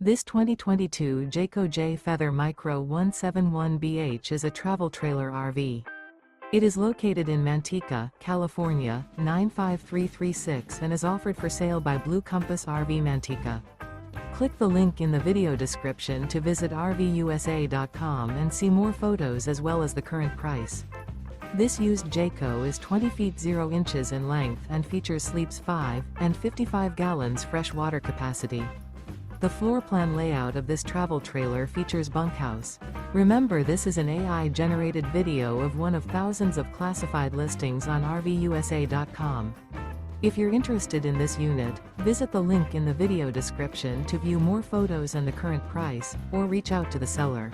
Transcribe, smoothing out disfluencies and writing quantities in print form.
This 2022 Jayco Jay Feather Micro 171BH is a travel trailer RV. It is located in Manteca, California, 95336 and is offered for sale by Blue Compass RV Manteca. Click the link in the video description to visit RVUSA.com and see more photos as well as the current price. This used Jayco is 20 feet 0 inches in length and features sleeps 5 and 55 gallons fresh water capacity. The floor plan layout of this travel trailer features bunkhouse. Remember, this is an AI-generated video of one of thousands of classified listings on RVUSA.com. If you're interested in this unit, visit the link in the video description to view more photos and the current price, or reach out to the seller.